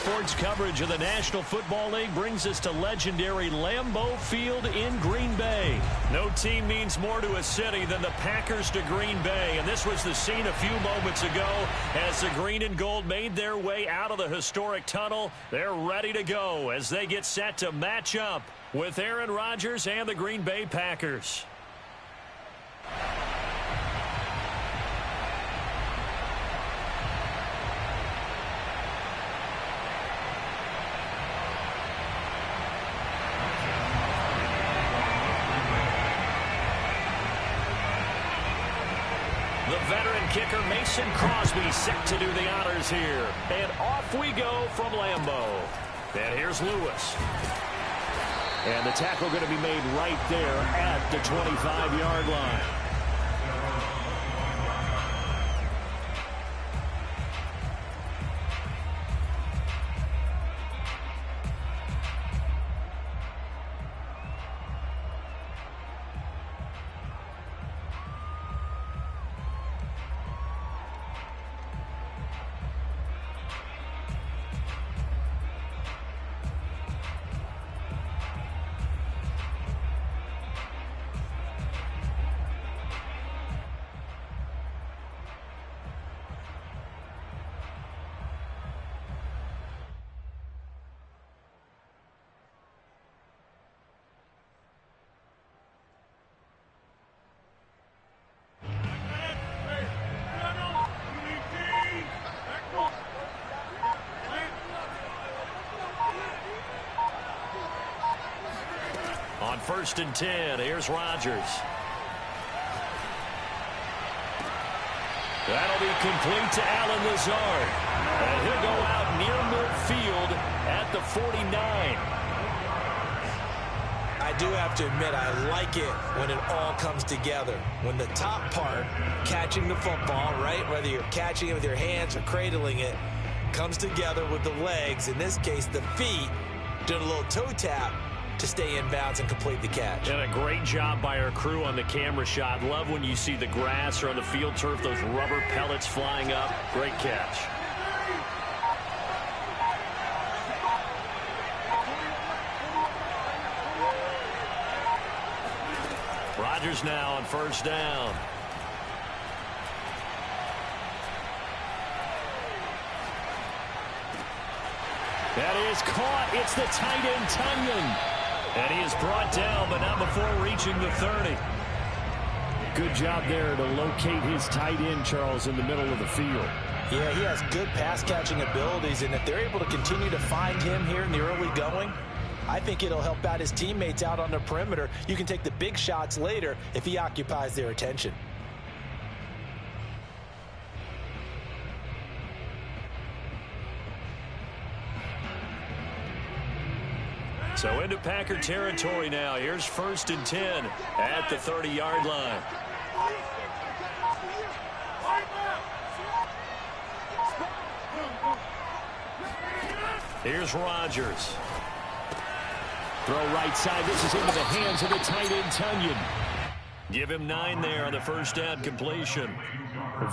Sports coverage of the National Football League brings us to legendary Lambeau Field in Green Bay. No team means more to a city than the Packers to Green Bay, and this was the scene a few moments ago as the green and gold made their way out of the historic tunnel. They're ready to go as they get set to match up with Aaron Rodgers and the Green Bay Packers. The veteran kicker Mason Crosby set to do the honors here. And off we go from Lambeau. And here's Lewis. And the tackle going to be made right there at the 25-yard line. On 1st and 10, here's Rodgers. That'll be complete to Allen Lazard. And he'll go out near midfield at the 49. I do have to admit, I like it when it all comes together. When the top part, catching the football, right, whether you're catching it with your hands or cradling it, comes together with the legs, in this case the feet, doing a little toe tap to stay in bounds and complete the catch. And a great job by our crew on the camera shot. Love when you see the grass or on the field turf, those rubber pellets flying up. Great catch. Rodgers now on 1st down. That is caught. It's the tight end, Tunyon. And he is brought down, but not before reaching the 30. Good job there to locate his tight end, Charles, in the middle of the field. Yeah, he has good pass-catching abilities, and if they're able to continue to find him here in the early going, I think it'll help out his teammates out on the perimeter. You can take the big shots later if he occupies their attention. So into Packer territory now. Here's 1st and 10 at the 30-yard line. Here's Rodgers. Throw right side. This is into the hands of the tight end, Tunyon. Give him 9 there on the 1st down completion.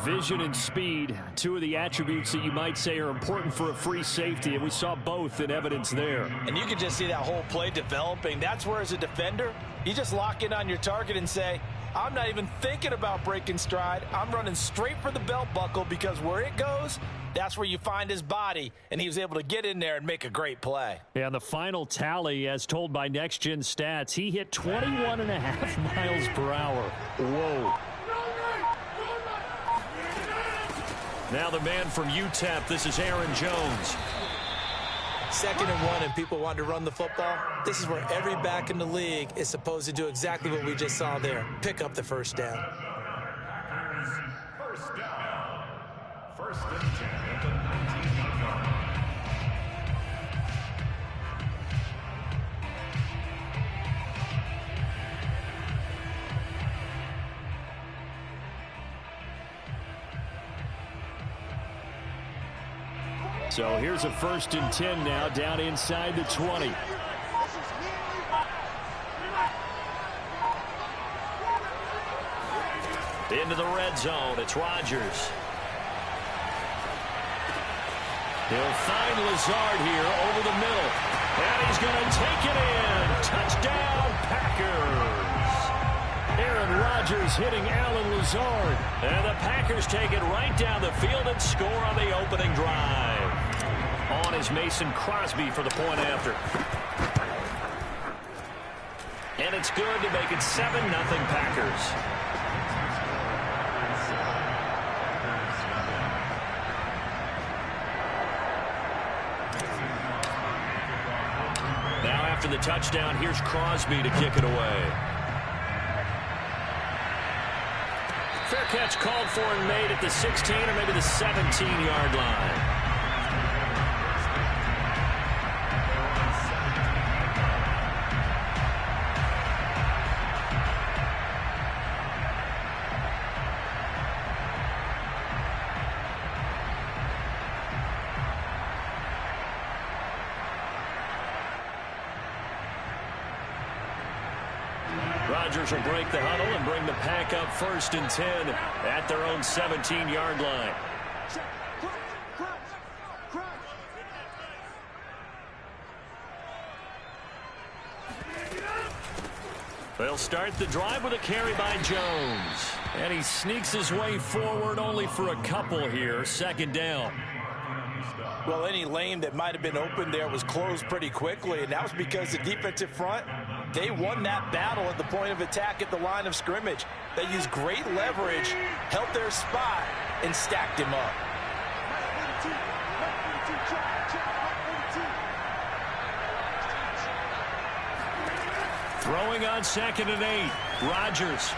Vision and speed, two of the attributes that you might say are important for a free safety, and we saw both in evidence there. And you can just see that whole play developing. That's where, as a defender, you just lock in on your target and say, I'm not even thinking about breaking stride. I'm running straight for the belt buckle, because where it goes, that's where you find his body, and he was able to get in there and make a great play. Yeah, the final tally, as told by Next Gen Stats, he hit 21.5 miles per hour. Whoa. Now the man from UTEP, this is Aaron Jones. 2nd and 1, and people want to run the football. This is where every back in the league is supposed to do exactly what we just saw there. Pick up the 1st down. 1st down. 1st and 10 at the 19-yard line. So here's a 1st and 10 now, down inside the 20. Into the red zone. It's Rodgers. He'll find Lazard here over the middle. And he's going to take it in. Touchdown, Packers. Aaron Rodgers hitting Alan Lazard. And the Packers take it right down the field and score on the opening drive. On is Mason Crosby for the point after. And it's good to make it 7-0 Packers. Now after the touchdown, here's Crosby to kick it away. Fair catch called for and made at the 16 or maybe the 17-yard line. Rodgers will break the huddle and bring the Pack up 1st and 10 at their own 17-yard line. They'll start the drive with a carry by Jones. And he sneaks his way forward only for a couple here. 2nd down. Well, any lane that might have been open there was closed pretty quickly, and that was because the defensive front, they won that battle at the point of attack at the line of scrimmage. They used great leverage, held their spot, and stacked him up. Throwing on 2nd and 8. Rodgers.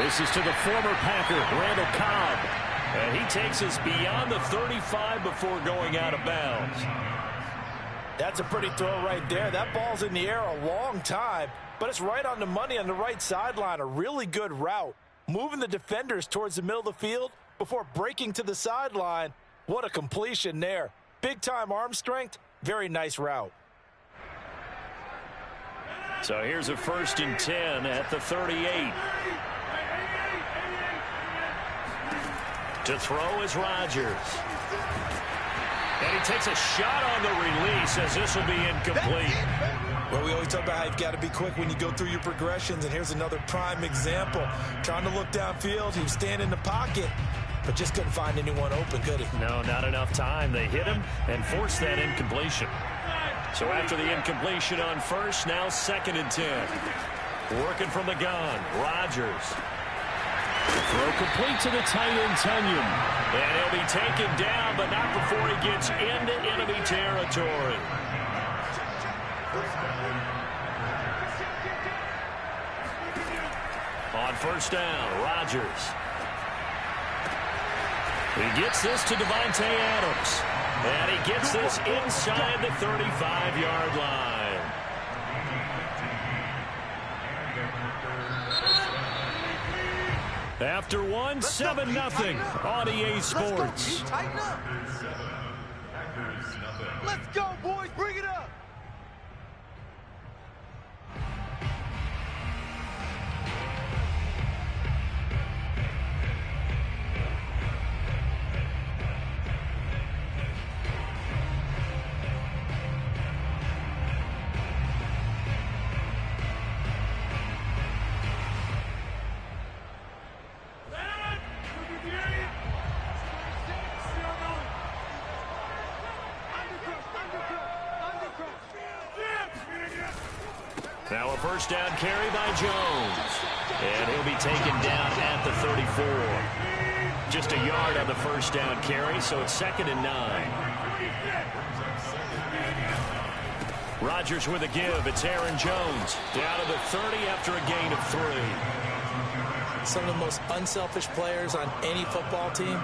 This is to the former Packer, Randall Cobb. And he takes us beyond the 35 before going out of bounds. That's a pretty throw right there. That ball's in the air a long time, but it's right on the money on the right sideline. A really good route. Moving the defenders towards the middle of the field before breaking to the sideline. What a completion there. Big-time arm strength. Very nice route. So here's a 1st and 10 at the 38. To throw is Rodgers. And he takes a shot on the release as this will be incomplete. Well, we always talk about how you've got to be quick when you go through your progressions, and here's another prime example. Trying to look downfield, he was standing in the pocket, but just couldn't find anyone open, could he? No, not enough time. They hit him and forced that incompletion. So after the incompletion on 1st, now 2nd and 10. Working from the gun, Rodgers. Throw complete to the tight end, Tunyon. And he'll be taken down, but not before he gets into enemy territory. On 1st down, Rodgers. He gets this to Devontae Adams. And he gets this inside the 35-yard line. After one, 7-0 on EA Sports. Let's go, boys. Bring it up. Now a 1st down carry by Jones. And he'll be taken down at the 34. Just a yard on the 1st down carry, so it's 2nd and 9. Rodgers with a give. It's Aaron Jones. Down to the 30 after a gain of 3. Some of the most unselfish players on any football team,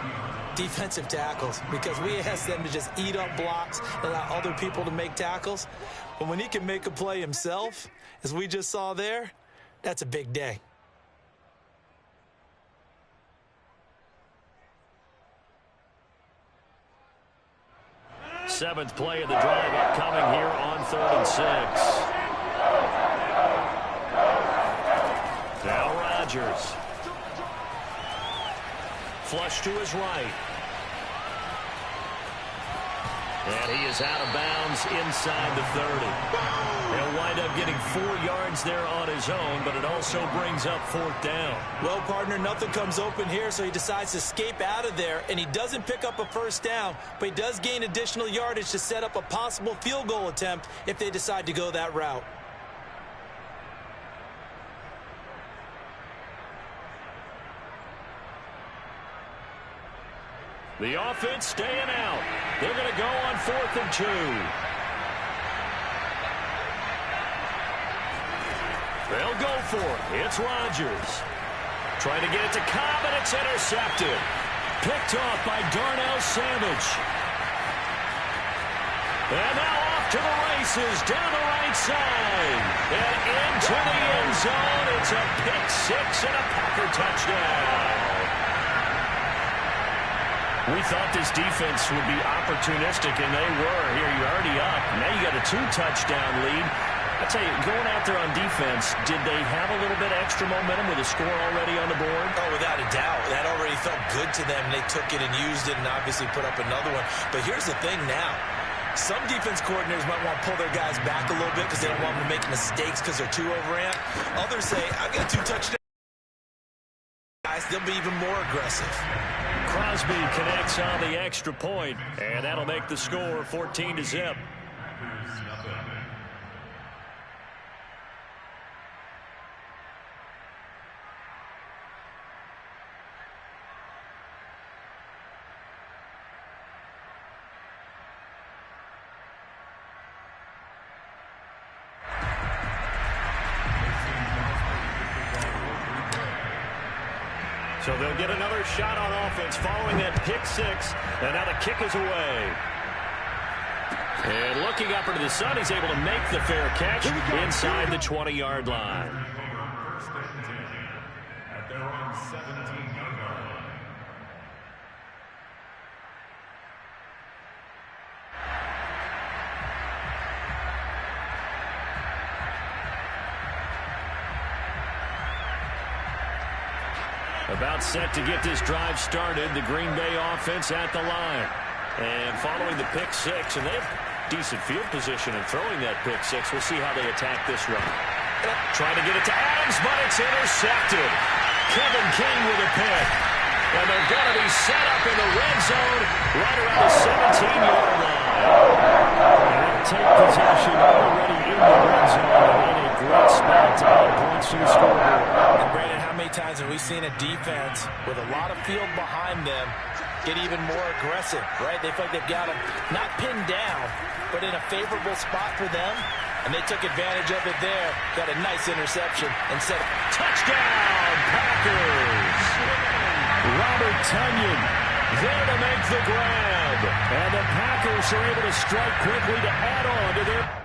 defensive tackles, because we ask them to just eat up blocks, allow other people to make tackles. But when he can make a play himself, as we just saw there, that's a big day. Seventh play of the drive upcoming here on 3rd and 6. Now Rodgers. Flush to his right. And he is out of bounds inside the 30. He'll wind up getting 4 yards there on his own, but it also brings up 4th down. Well, partner, nothing comes open here, so he decides to escape out of there, and he doesn't pick up a 1st down, but he does gain additional yardage to set up a possible field goal attempt if they decide to go that route. The offense staying out. They're going to go on 4th and 2. They'll go for it. It's Rodgers. Trying to get it to Cobb, and it's intercepted. Picked off by Darnell Savage. And now off to the races down the right side. And into the end zone. It's a pick 6 and a Packer touchdown. We thought this defense would be opportunistic, and they were. Here, you're already up. Now you got a 2-touchdown lead. I tell you, going out there on defense, did they have a little bit extra momentum with a score already on the board? Oh, without a doubt. That already felt good to them. They took it and used it and obviously put up another one. But here's the thing now. Some defense coordinators might want to pull their guys back a little bit because they don't want them to make mistakes because they're too overamped. Others say, I've got 2 touchdowns. Guys, they'll be even more aggressive. Crosby connects on the extra point, and that'll make the score 14-0. So they'll get another shot on offense following that pick 6. And now the kick is away. And looking up into the sun, he's able to make the fair catch inside the 20-yard line. At their own 17-yard line. About set to get this drive started, the Green Bay offense at the line. And following the pick 6, and they have decent field position in throwing that pick 6. We'll see how they attack this run. Trying to get it to Adams, but it's intercepted. Kevin King with a pick. And they're going to be set up in the red zone right around the 17-yard line. And they'll take possession already in the red zone and in a great spot to add points to the scoreboard. And Brandon, how many times have we seen a defense with a lot of field behind them get even more aggressive, right? They feel like they've got them not pinned down, but in a favorable spot for them, and they took advantage of it there. Got a nice interception and said, touchdown, Packers! Robert Tonyan there to make the grab. And the Packers are able to strike quickly to add on to their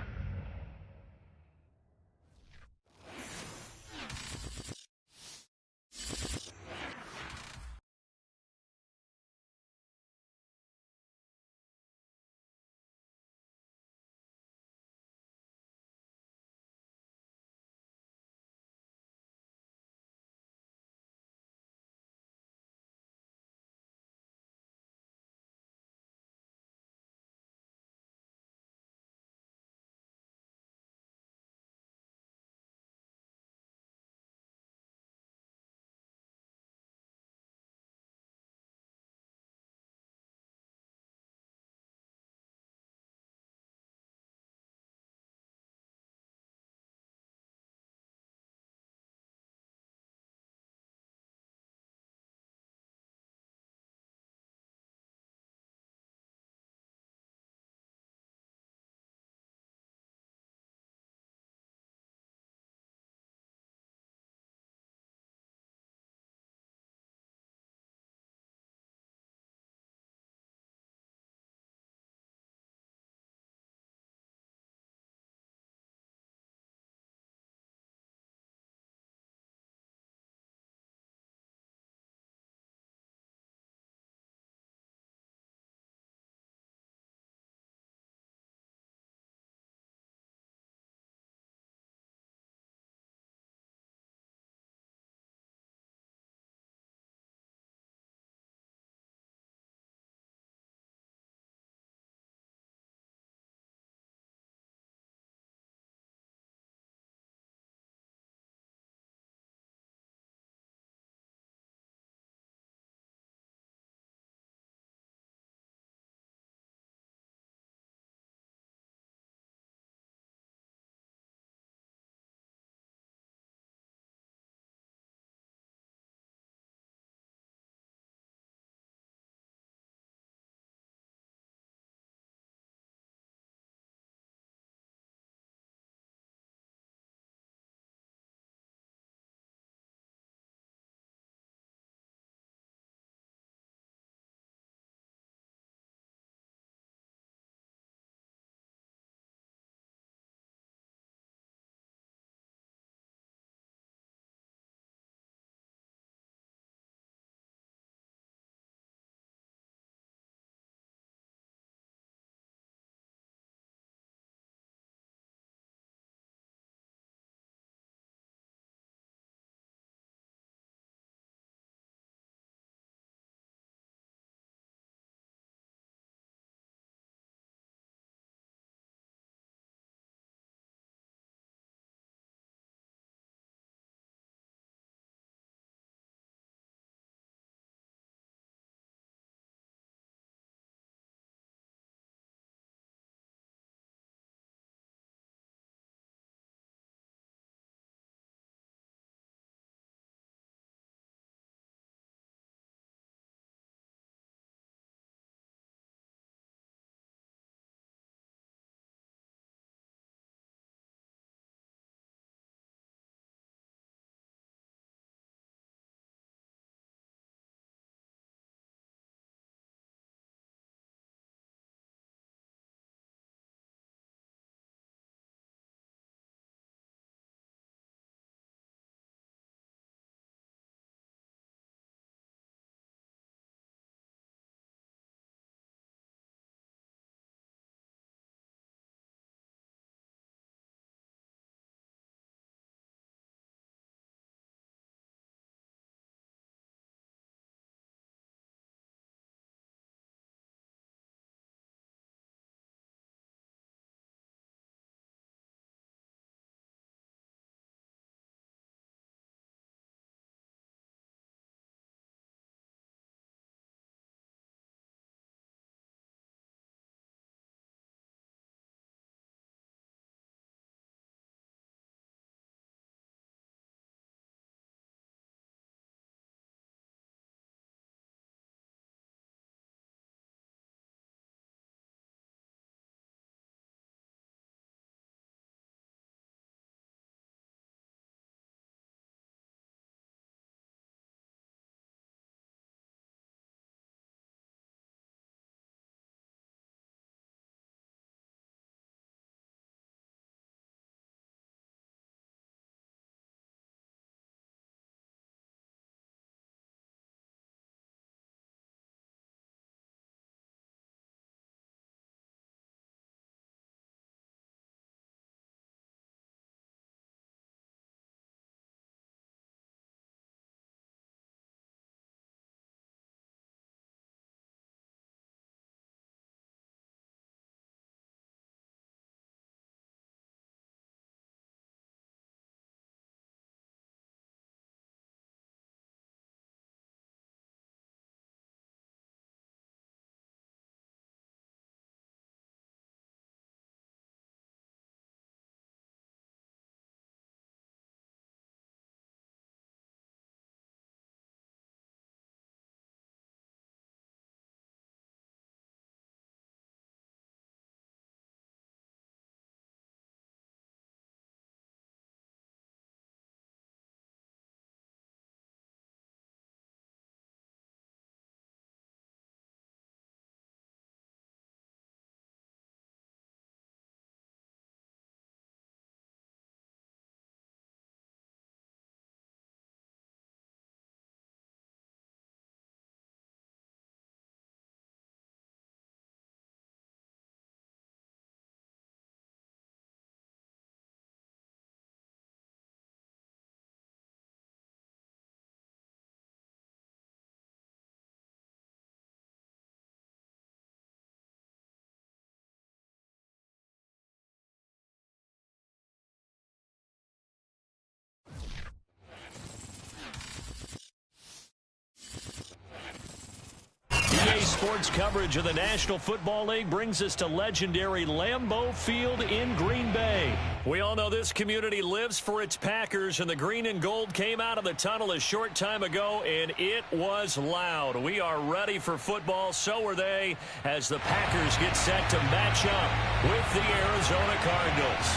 sports coverage of the National Football League brings us to legendary Lambeau Field in Green Bay. We all know this community lives for its Packers, and the green and gold came out of the tunnel a short time ago, and it was loud. We are ready for football, so are they, as the Packers get set to match up with the Arizona Cardinals.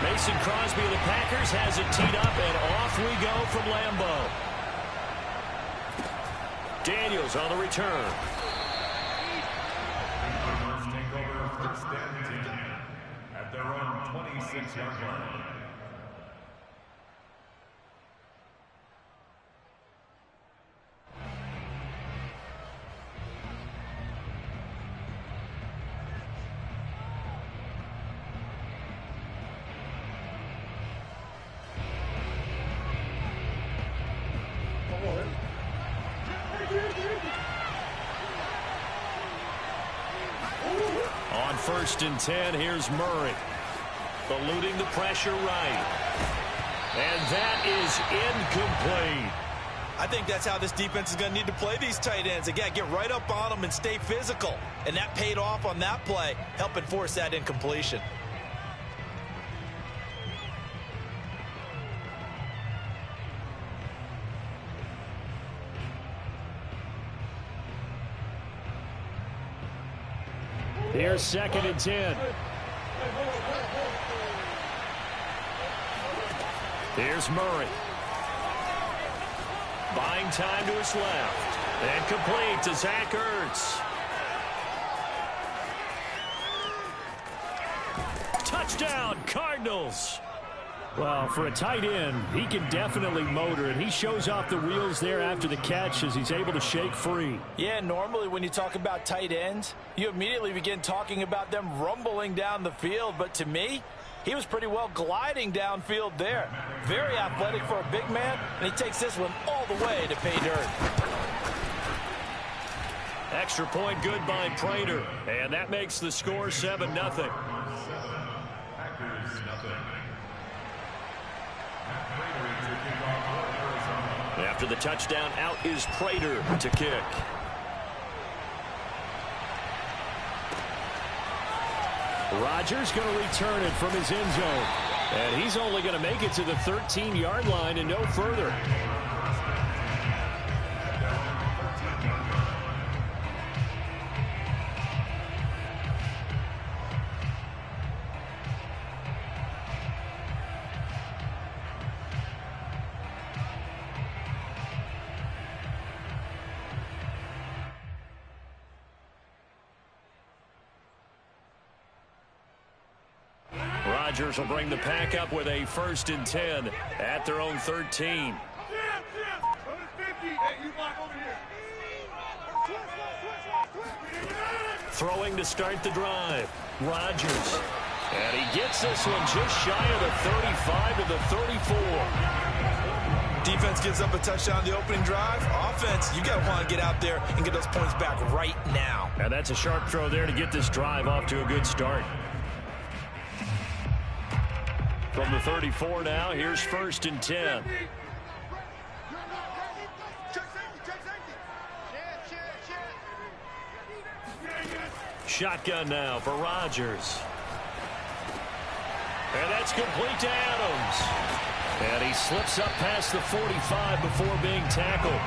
Mason Crosby of the Packers has it teed up, and off we go from Lambeau. Daniels on the return. Take over first and 10 at their own 26-yard line. On first and 10, here's Murray. Eluding the pressure right. And that is incomplete. I think that's how this defense is going to need to play these tight ends. Again, get right up on them and stay physical. And that paid off on that play, helping force that incompletion. Here's second and 10. Here's Murray. Buying time to his left. And complete to Zach Ertz. Touchdown, Cardinals. Well, for a tight end, he can definitely motor, and he shows off the wheels there after the catch as he's able to shake free. Yeah, normally when you talk about tight ends, you immediately begin talking about them rumbling down the field. But to me, he was pretty well gliding downfield there. Very athletic for a big man, and he takes this one all the way to pay dirt. Extra point good by Prater, and that makes the score 7-0. Packers nothing. After the touchdown, out is Prater to kick. Rodgers going to return it from his end zone. And he's only going to make it to the 13-yard line and no further. Rodgers will bring the pack up with a first and 10 at their own 13. Throwing to start the drive. Rodgers. And he gets this one just shy of the 35 to the 34. Defense gives up a touchdown the opening drive. Offense, you got to want to get out there and get those points back right now. And that's a sharp throw there to get this drive off to a good start. From the 34 now, here's first and 10. Shotgun now for Rodgers. And that's complete to Adams. And he slips up past the 45 before being tackled.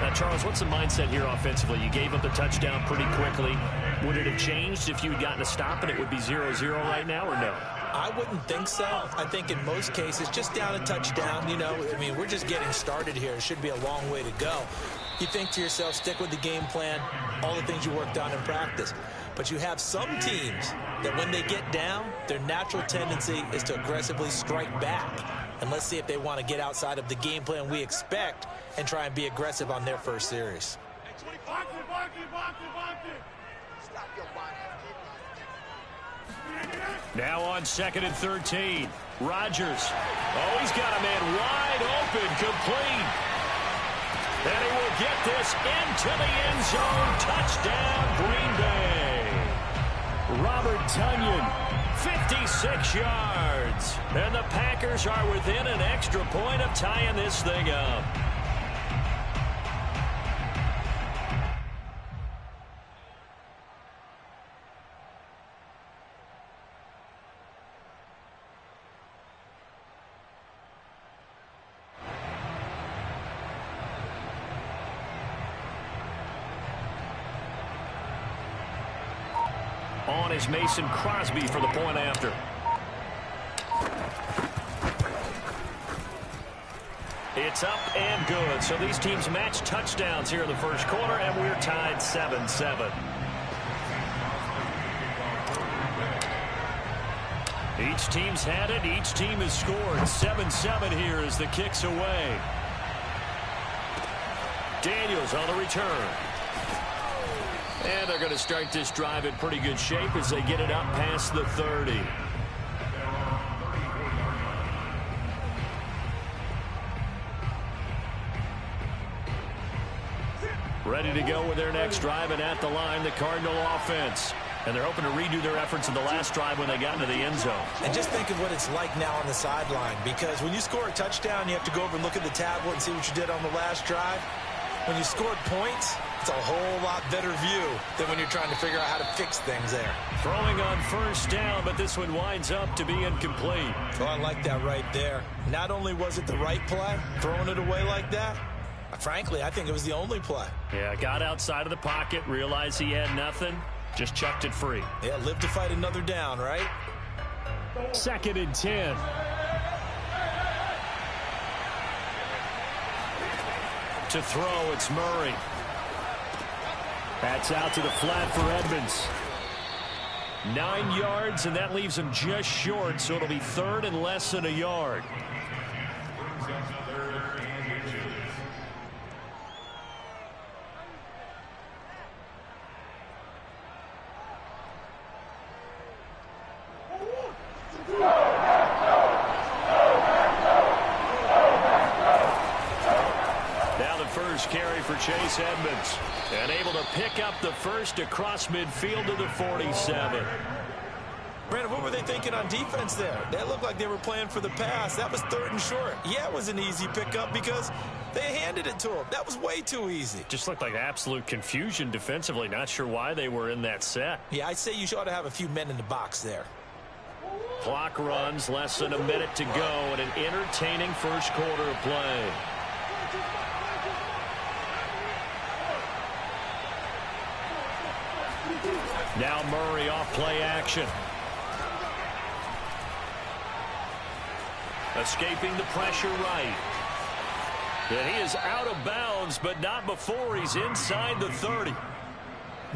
Now, Charles, what's the mindset here offensively? You gave up the touchdown pretty quickly. Would it have changed if you had gotten a stop and it would be 0-0 right now, or no? I wouldn't think so. I think in most cases, just down a touchdown, you know, I mean, we're just getting started here. It should be a long way to go. You think to yourself, stick with the game plan, all the things you worked on in practice. But you have some teams that when they get down, their natural tendency is to aggressively strike back. And let's see if they want to get outside of the game plan we expect and try and be aggressive on their first series. Now on second and 13. Rodgers. Oh, he's got a man wide open, complete. And he will get this into the end zone. Touchdown, Green Bay. Robert Tonyan, 56 yards. And the Packers are within an extra point of tying this thing up. On is Mason Crosby for the point after. It's up and good. So these teams match touchdowns here in the first quarter, and we're tied 7-7. Each team's had it. Each team has scored. 7-7 here as the kick's away. Daniels on the return. And they're going to start this drive in pretty good shape as they get it up past the 30. Ready to go with their next drive, and at the line, the Cardinal offense. And they're hoping to redo their efforts in the last drive when they got into the end zone. And just think of what it's like now on the sideline, because when you score a touchdown, you have to go over and look at the tablet and see what you did on the last drive. When you scored points, it's a whole lot better view than when you're trying to figure out how to fix things there. Throwing on first down, but this one winds up to be incomplete. Oh, I like that right there. Not only was it the right play, throwing it away like that, frankly, I think it was the only play. Yeah, got outside of the pocket, realized he had nothing, just chucked it free. Yeah, live to fight another down, right? 2nd and 10. To throw, it's Murray. That's out to the flat for Edmonds. 9 yards, and that leaves him just short, so it'll be 3rd and less than a yard. Carry for Chase Edmonds, and able to pick up the first across midfield to the 47. Brandon, what were they thinking on defense there? They looked like they were playing for the pass. That was 3rd and short. Yeah, it was an easy pickup because they handed it to him. That was way too easy. Just looked like absolute confusion defensively. Not sure why they were in that set. Yeah, I'd say you ought to have a few men in the box there. Clock runs, less than a minute to go, and an entertaining first quarter of play. Now Murray off play action. Escaping the pressure right. And he is out of bounds, but not before he's inside the 30.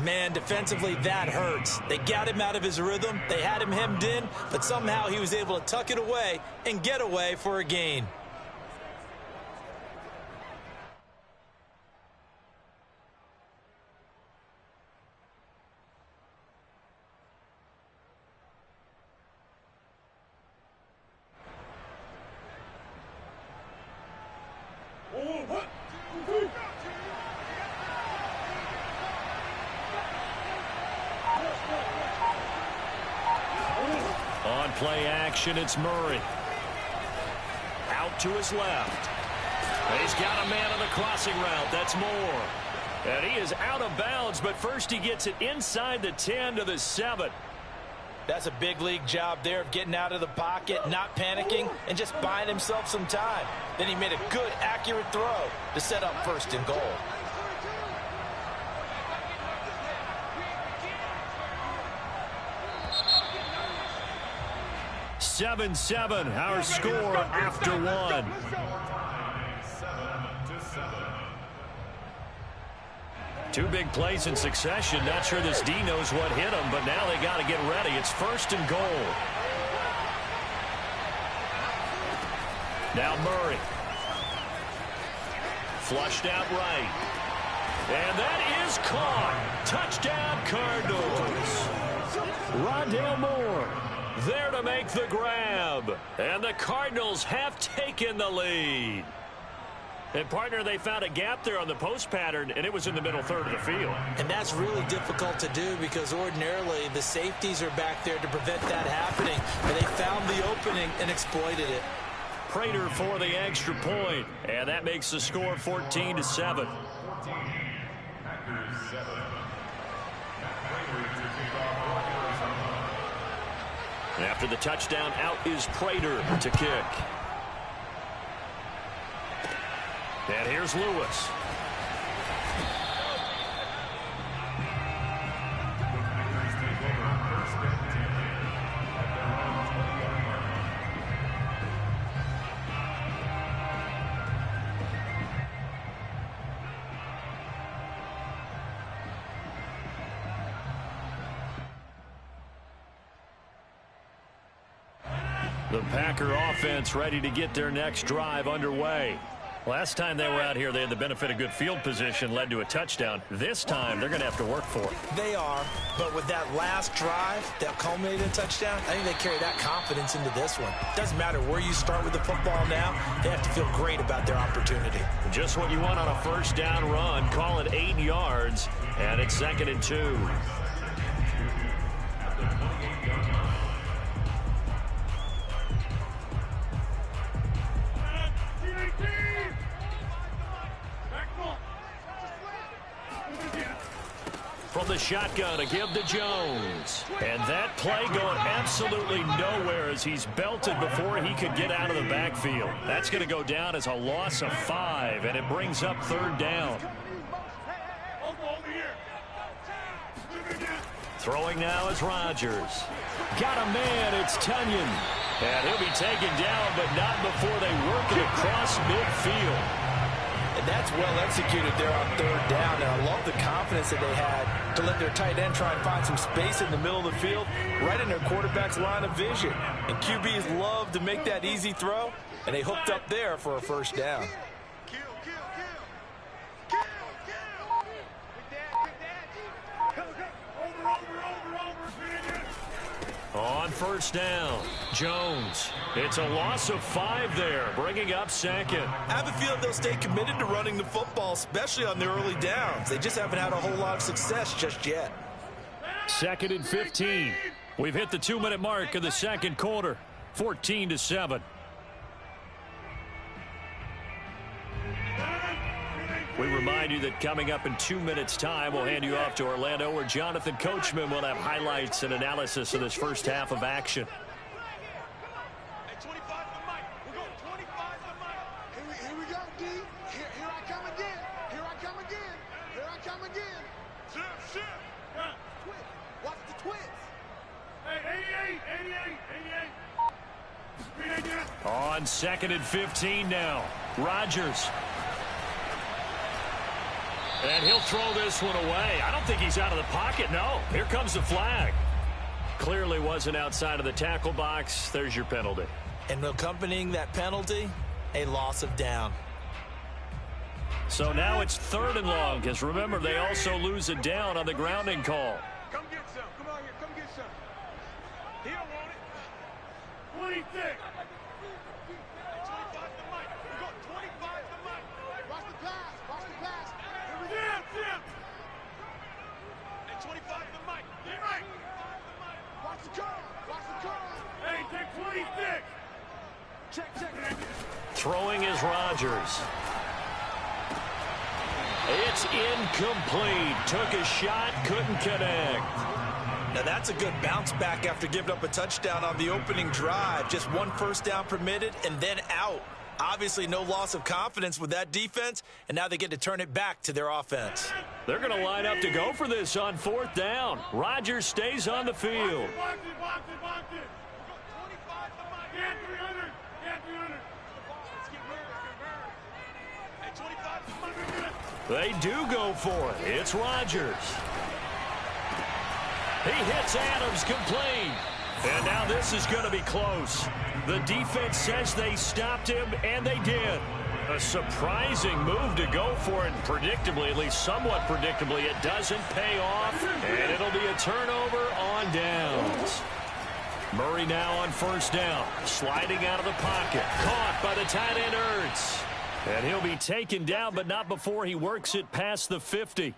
Man, defensively, that hurts. They got him out of his rhythm. They had him hemmed in, but somehow he was able to tuck it away and get away for a gain. On play action, it's Murray. Out to his left. And he's got a man on the crossing route. That's Moore. And he is out of bounds, but first he gets it inside the 10 to the 7. That's a big league job there of getting out of the pocket, not panicking, and just buying himself some time. Then he made a good, accurate throw to set up 1st and goal. Seven, our score after 1. 2 big plays in succession. Not sure this D knows what hit him, but now they got to get ready. It's 1st and goal. Now Murray. Flushed out right. And that is caught. Touchdown Cardinals. Rondale Moore there to make the grab. And the Cardinals have taken the lead. And, partner, they found a gap there on the post pattern, and it was in the middle third of the field. And that's really difficult to do because ordinarily the safeties are back there to prevent that happening. But they found the opening and exploited it. Prater for the extra point, and that makes the score 14-7. After the touchdown, out is Prater to kick. And here's Lewis. The Packer offense ready to get their next drive underway. Last time they were out here, they had the benefit of good field position, led to a touchdown. This time, they're going to have to work for it. They are, but with that last drive that culminated in a touchdown, I think they carry that confidence into this one. Doesn't matter where you start with the football now, they have to feel great about their opportunity. Just what you want on a first down run. Call it 8 yards, and it's 2nd and 2. From the shotgun, a give to Jones. And that play going absolutely nowhere as he's belted before he could get out of the backfield. That's going to go down as a loss of 5, and it brings up 3rd down. Throwing now is Rodgers. Got a man, it's Tunyon. And he'll be taken down, but not before they work it across midfield. And that's well executed there on 3rd down. And I love the confidence that they had to let their tight end try and find some space in the middle of the field, right in their quarterback's line of vision. And QBs love to make that easy throw, and they hooked up there for a first down. On first down, Jones. It's a loss of 5 there, bringing up 2nd. I have a feeling they'll stay committed to running the football, especially on the early downs. They just haven't had a whole lot of success just yet. 2nd and 15. We've hit the 2-minute mark of the second quarter. 14-7. We remind you that coming up in 2 minutes' time, we'll hand you off to Orlando, where Jonathan Coachman will have highlights and analysis of this first half of action. Hey, 25 to Mike. We're going 25 to Mike. Here we go, D. Here I come again. Here I come again. Here I come again. Shift. Twist. Watch the twist. Hey, 88. On 2nd and 15 now, Rodgers. And he'll throw this one away. I don't think he's out of the pocket, no. Here comes the flag. Clearly wasn't outside of the tackle box. There's your penalty. And accompanying that penalty, a loss of down. So now it's 3rd and long, because remember, they also lose it down on the grounding call. Come get some. Come on here. Come get some. He don't want it. 26. 25 to Mike. We're going 25 to Mike. Watch the pass. Watch the pass. Here we go. Hey, 25 to Mike. Mike. Watch the curve. Watch the curve. Hey, take 26. Check. Throwing is Rodgers. It's incomplete. Took a shot, couldn't connect. Now that's a good bounce back after giving up a touchdown on the opening drive. Just 1 first down permitted and then out. Obviously no loss of confidence with that defense, and now they get to turn it back to their offense. They're going to line up to go for this on 4th down. Rodgers stays on the field. Box it. We're going 25 to Mike. Yeah, 300. Let's get murdered. Hey, 25 to Mike. They do go for it. It's Rodgers. He hits Adams complete. And now this is going to be close. The defense says they stopped him, and they did. A surprising move to go for it. Predictably, at least somewhat predictably, it doesn't pay off. And it'll be a turnover on downs. Murray now on first down. Sliding out of the pocket. Caught by the tight end Ertz. And he'll be taken down, but not before he works it past the 50.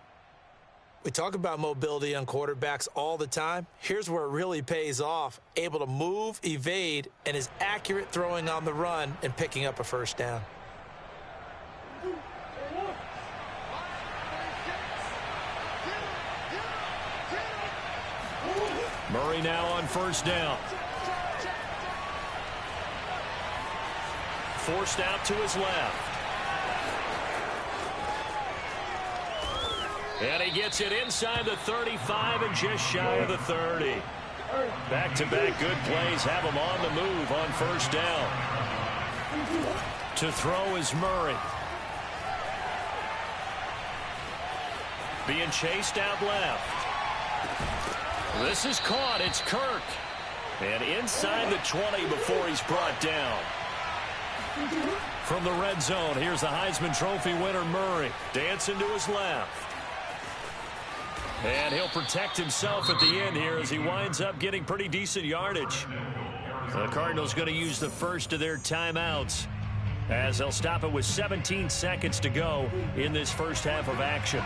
We talk about mobility on quarterbacks all the time. Here's where it really pays off. Able to move, evade, and is accurate throwing on the run and picking up a first down. Murray now on first down. Forced out to his left. And he gets it inside the 35 and just shy of the 30. Back-to-back good plays have him on the move on first down. To throw is Murray. Being chased out left. This is caught. It's Kirk. And inside the 20 before he's brought down. From the red zone, here's the Heisman Trophy winner, Murray. Dancing to his left. And he'll protect himself at the end here as he winds up getting pretty decent yardage. The Cardinals going to use the first of their timeouts as they'll stop it with 17 seconds to go in this first half of action.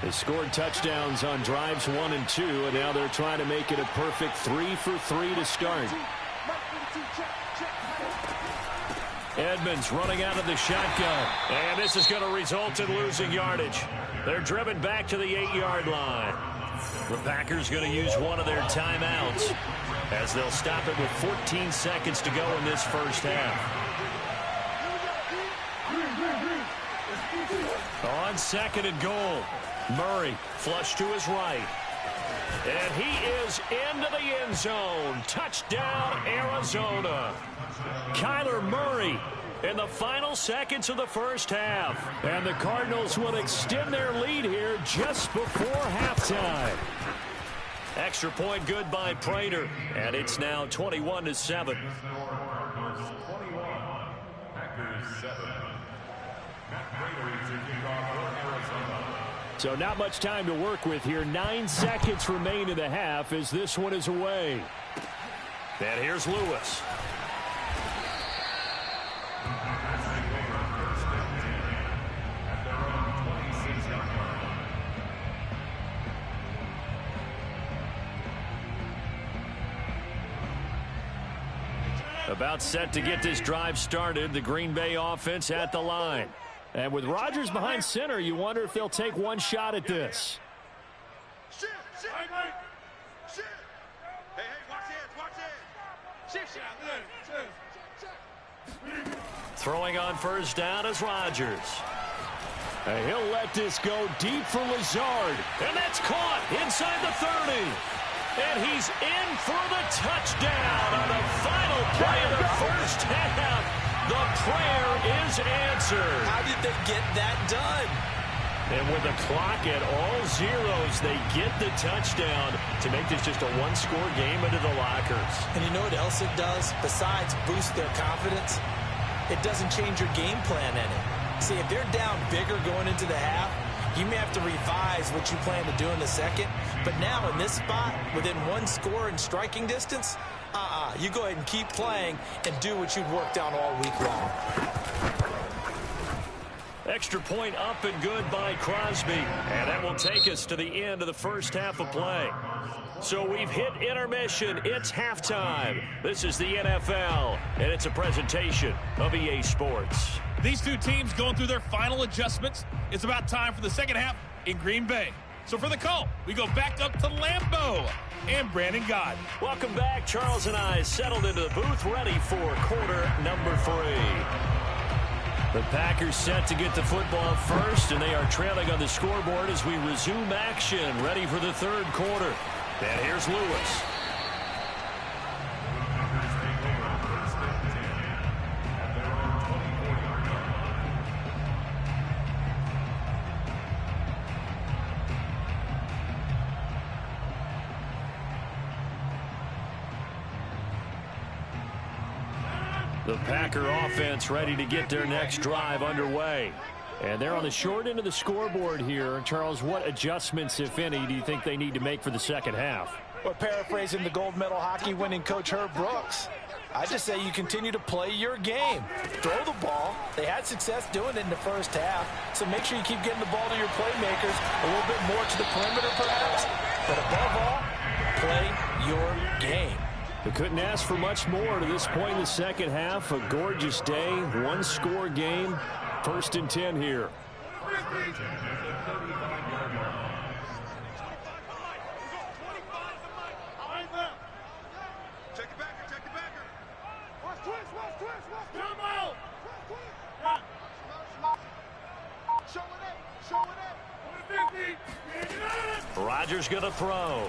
They scored touchdowns on drives 1 and 2, and now they're trying to make it a perfect 3 for 3 to start. Edmonds running out of the shotgun. And this is going to result in losing yardage. They're driven back to the 8-yard line. The Packers going to use one of their timeouts as they'll stop it with 14 seconds to go in this first half. On second and goal, Murray flush to his right. And he is into the end zone. Touchdown, Arizona. Kyler Murray in the final seconds of the first half. And the Cardinals will extend their lead here just before halftime. Extra point good by Prater. And it's now 21-7. So not much time to work with here. 9 seconds remain in the half as this one is away. And here's Lewis. About set to get this drive started. The Green Bay offense at the line. And with Rodgers behind center, you wonder if they'll take one shot at this. Shit. Hey, watch it. Throwing on first down is Rodgers. And he'll let this go deep for Lazard. And that's caught inside the 30. And he's in for the touchdown on the final play of the first half. The prayer is answered. How did they get that done? And with the clock at all zeros, they get the touchdown to make this just a one-score game into the lockers. And you know what else it does? Besides boost their confidence, it doesn't change your game plan any. See, if they're down bigger going into the half, you may have to revise what you plan to do in the second. But now in this spot, within one score in striking distance, you go ahead and keep playing and do what you've worked on all week long. Extra point up and good by Crosby. And that will take us to the end of the first half of play. So we've hit intermission. It's halftime. This is the NFL, and it's a presentation of EA Sports. These two teams going through their final adjustments. It's about time for the second half in Green Bay. So for the call, we go back up to Lambeau and Brandon Gott. Welcome back. Charles and I settled into the booth, ready for quarter number 3. The Packers set to get the football first, and they are trailing on the scoreboard as we resume action, ready for the third quarter. And here's Lewis. The Packer offense ready to get their next drive underway. And they're on the short end of the scoreboard here. Charles, what adjustments, if any, do you think they need to make for the second half? Or paraphrasing the gold medal hockey winning coach Herb Brooks, I just say you continue to play your game. Throw the ball. They had success doing it in the first half, so make sure you keep getting the ball to your playmakers, a little bit more to the perimeter perhaps, but above all, play your game. They couldn't ask for much more to this point in the second half. A gorgeous day, one-score game, 1st and 10 here. Rodgers going to throw.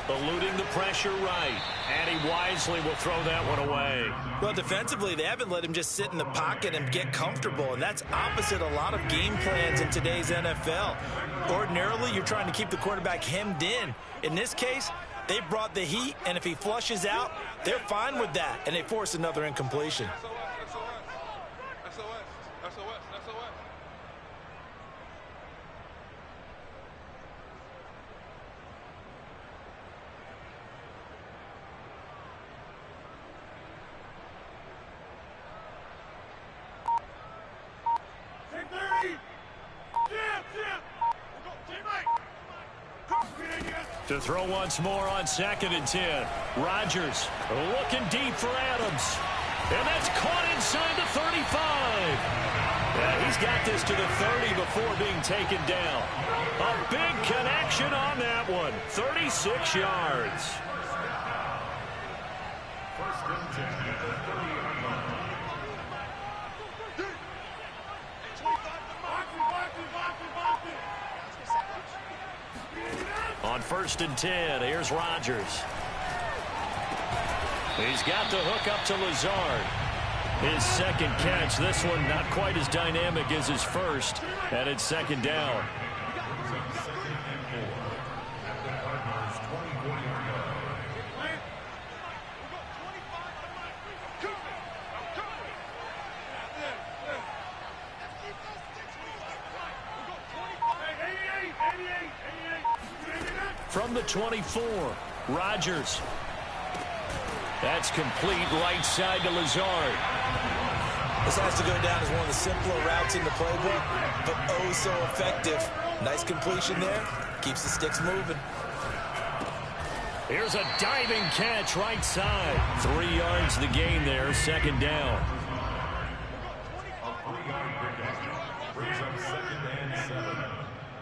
Eluding the pressure right. And he wisely will throw that one away. Well, defensively, they haven't let him just sit in the pocket and get comfortable, and that's opposite a lot of game plans in today's NFL. Ordinarily, you're trying to keep the quarterback hemmed in. In this case, they brought the heat, and if he flushes out, they're fine with that, and they force another incompletion. To throw once more on 2nd and 10. Rodgers looking deep for Adams. And that's caught inside the 35. Yeah, he's got this to the 30 before being taken down. A big connection on that one. 36 yards. 1st and 10 at the 30-yard line. On 1st and 10, here's Rodgers. He's got the hook up to Lazard. His second catch. This one not quite as dynamic as his first. And it's 2nd down. From the 24, Rodgers. That's complete right side to Lazard. This has to go down as one of the simpler routes in the playbook, but oh so effective. Nice completion there. Keeps the sticks moving. Here's a diving catch right side. 3 yards the gain there, 2nd down. A 3-yard pickup brings up 2nd and 7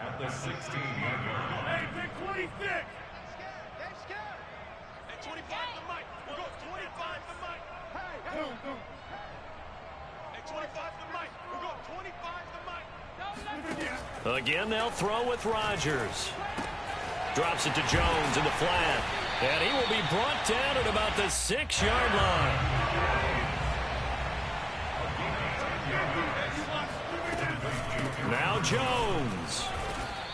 at the 16-yard line. Hey, pick 26. Hey, 25 to Mike. We'll go 25 to Mike. Hey, hey, 25 to Mike. We'll go 25 to Mike. Again, they'll throw with Rodgers. Drops it to Jones in the flat. And he will be brought down at about the 6-yard line. Now Jones.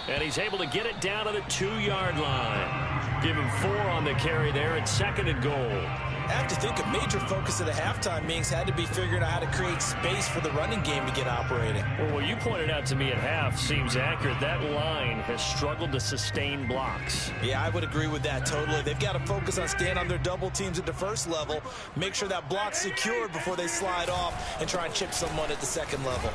And he's able to get it down to the 2-yard line. Give him 4 on the carry there at 2nd and goal. I have to think a major focus of the halftime meetings had to be figuring out how to create space for the running game to get operating. Well, what you pointed out to me at half seems accurate. That line has struggled to sustain blocks. Yeah, I would agree with that totally. They've got to focus on staying on their double teams at the first level, make sure that block's secured before they slide off and try and chip someone at the second level.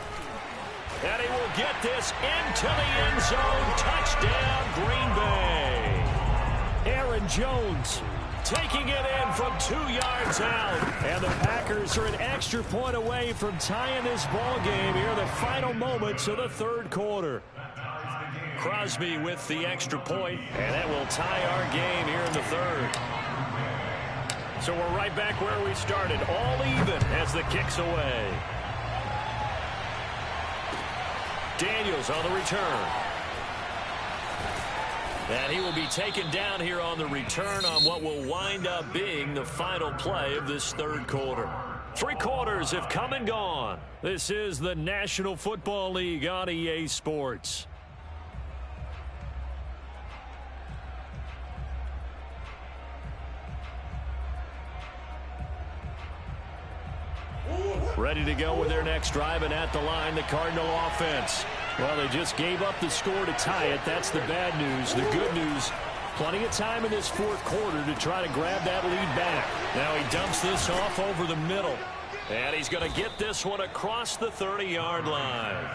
And he will get this into the end zone. Touchdown, Green Bay. Aaron Jones taking it in from 2 yards out. And the Packers are an extra point away from tying this ball game here in the final moments of the 3rd quarter. Crosby with the extra point, and that will tie our game here in the 3rd. So we're right back where we started, all even as the kick's away. Daniels on the return. And he will be taken down here on the return on what will wind up being the final play of this 3rd quarter. 3 quarters have come and gone. This is the National Football League on EA Sports. Ready to go with their next drive, and at the line, the Cardinal offense. Well, they just gave up the score to tie it. That's the bad news. The good news, Plenty of time in this fourth quarter to try to grab that lead back. Now he dumps this off over the middle. And he's going to get this one across the 30-yard line.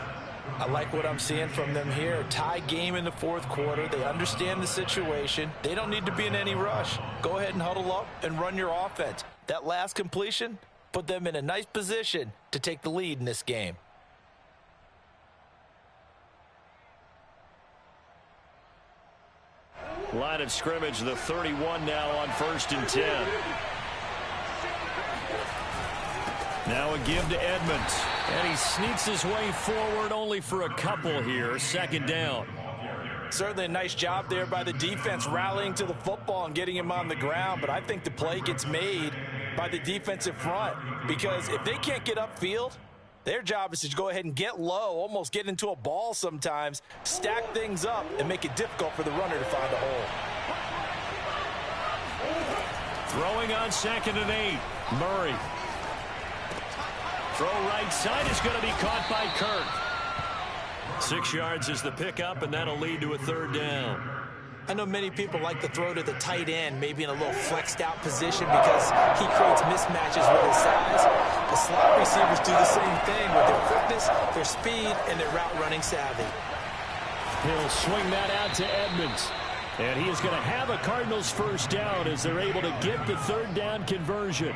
I like what I'm seeing from them here. Tie game in the fourth quarter. They understand the situation. They don't need to be in any rush. Go ahead and huddle up and run your offense. That last completion put them in a nice position to take the lead in this game. Line of scrimmage, the 31 now on 1st and 10. Now a give to Edmonds. And he sneaks his way forward only for a couple here. 2nd down. Certainly a nice job there by the defense rallying to the football and getting him on the ground. But I think the play gets made by the defensive front. Because if they can't get upfield, their job is to go ahead and get low, almost get into a ball sometimes, stack things up, and make it difficult for the runner to find a hole. Throwing on 2nd and 8. Murray. Throw right side is going to be caught by Kirk. 6 yards is the pickup, and that'll lead to a 3rd down. I know many people like to throw to the tight end, maybe in a little flexed out position because he creates mismatches with his size. The slot receivers do the same thing with their quickness, their speed, and their route running savvy. He'll swing that out to Edmonds. And he is going to have a Cardinals 1st down as they're able to get the 3rd down conversion.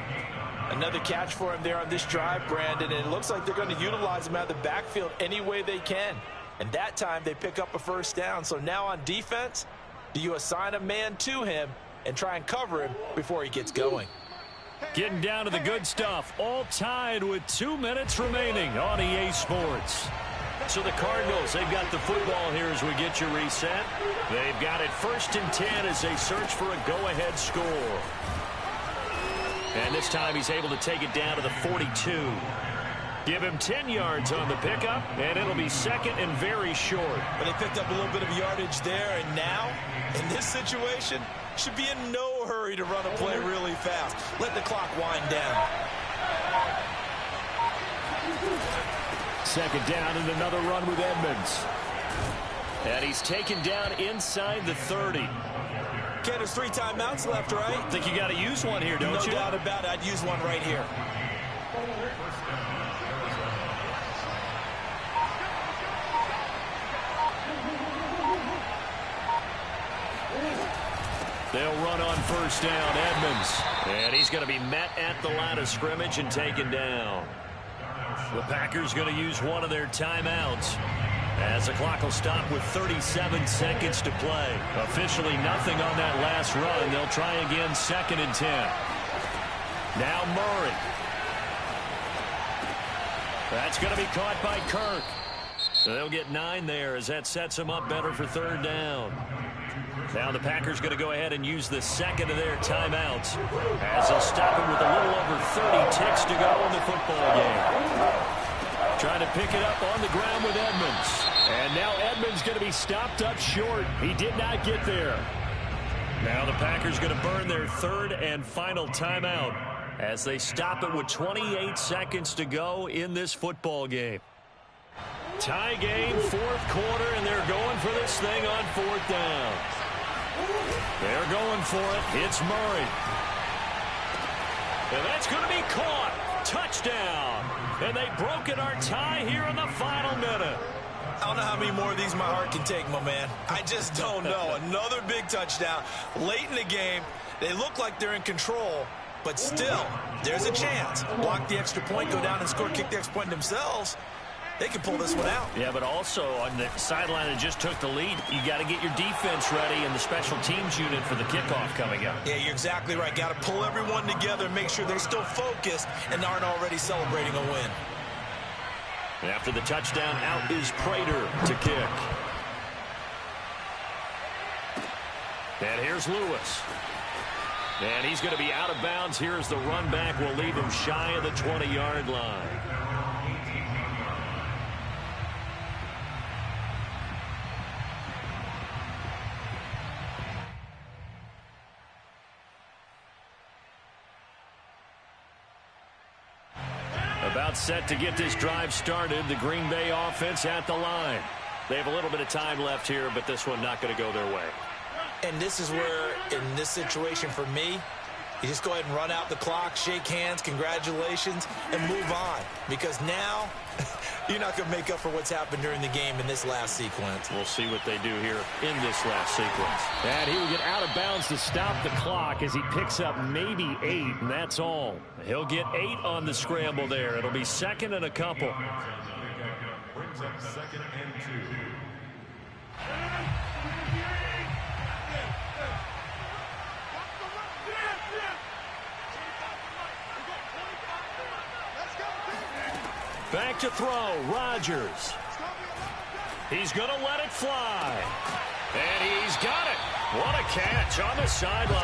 Another catch for him there on this drive, Brandon, and it looks like they're going to utilize him out of the backfield any way they can. And that time they pick up a 1st down. So now on defense, do you assign a man to him and try and cover him before he gets going? Getting down to the good stuff, all tied with 2 minutes remaining on EA Sports. So the Cardinals, they've got the football here as we get you reset. They've got it 1st and 10 as they search for a go-ahead score. And this time he's able to take it down to the 42. Give him 10 yards on the pickup, and it'll be 2nd and very short. But they picked up a little bit of yardage there, and now, in this situation, should be in no hurry to run a play really fast. Let the clock wind down. 2nd down and another run with Edmonds. And he's taken down inside the 30. Okay, there's 3 timeouts left, right? I think you got to use one here, don't you? No doubt about it. I'd use one right here. They'll run on 1st down, Edmonds. And he's going to be met at the line of scrimmage and taken down. The Packers going to use one of their timeouts as the clock will stop with 37 seconds to play. Officially nothing on that last run. They'll try again 2nd and 10. Now Murray. That's going to be caught by Kirk. So they'll get 9 there as that sets them up better for 3rd down. Now the Packers going to go ahead and use the 2nd of their timeouts as they'll stop it with a little over 30 ticks to go in the football game. Trying to pick it up on the ground with Edmonds. And now Edmonds going to be stopped up short. He did not get there. Now the Packers going to burn their 3rd and final timeout as they stop it with 28 seconds to go in this football game. Tie game, 4th quarter, and they're going for this thing on 4th down. They're going for it. It's Murray. And that's going to be caught. Touchdown. And they've broken our tie here in the final minute. I don't know how many more of these my heart can take, my man. I just don't know. Another big touchdown late in the game. They look like they're in control, but still, there's a chance. Block the extra point, go down and score, kick the extra point themselves. They can pull this one out. Yeah, but also on the sideline that just took the lead, you got to get your defense ready and the special teams unit for the kickoff coming up. Yeah, you're exactly right. Got to pull everyone together and make sure they're still focused and aren't already celebrating a win. After the touchdown, out is Prater to kick. And here's Lewis. And he's going to be out of bounds. Here's the run back. Will leave him shy of the 20-yard line. About set to get this drive started. The Green Bay offense at the line. They have a little bit of time left here, but this one not going to go their way. And this is where, in this situation for me, you just go ahead and run out the clock, shake hands, congratulations, and move on. Because now, you're not going to make up for what's happened during the game in this last sequence. We'll see what they do here in this last sequence. And he will get out of bounds to stop the clock as he picks up maybe 8, and that's all. He'll get 8 on the scramble there. It'll be second and a couple. Brings up second and 2. Back to throw, Rodgers. He's going to let it fly. And he's got it. What a catch on the sideline.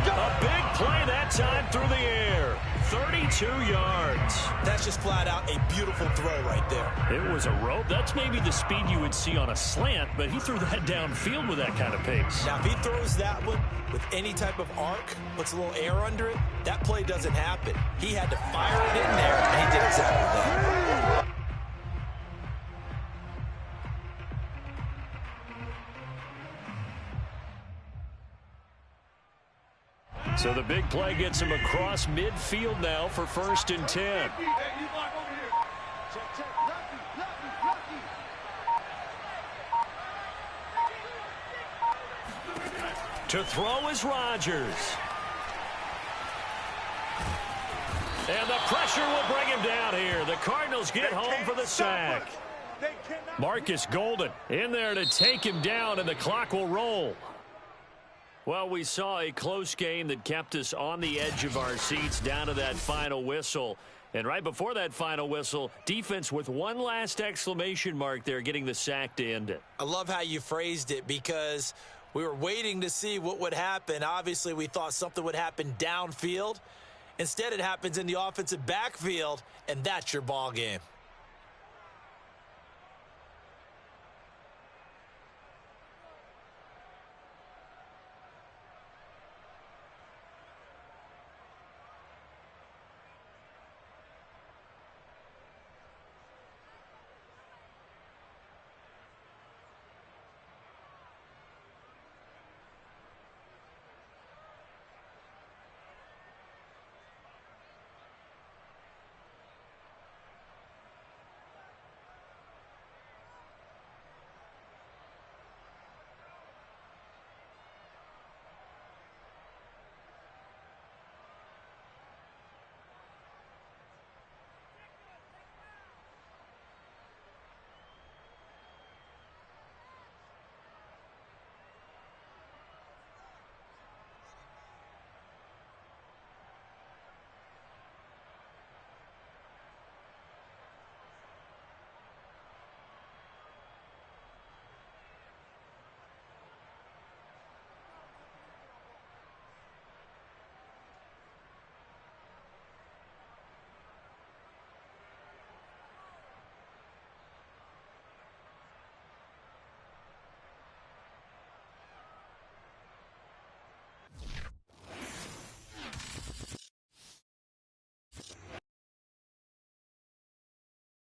A big play that time through the air. 32 yards. That's just flat out a beautiful throw right there. It was a rope. That's maybe the speed you would see on a slant, but he threw that downfield with that kind of pace. Now, if he throws that one with any type of arc, puts a little air under it, that play doesn't happen. He had to fire it in there, and he did exactly that. So the big play gets him across midfield now for 1st and 10. To throw is Rodgers. And the pressure will bring him down here. The Cardinals get home for the sack. Marcus Golden in there to take him down, and the clock will roll. Well, we saw a close game that kept us on the edge of our seats down to that final whistle. And right before that final whistle, defense with one last exclamation mark there, getting the sack to end it. I love how you phrased it, because we were waiting to see what would happen. Obviously, we thought something would happen downfield. Instead, it happens in the offensive backfield, and that's your ball game.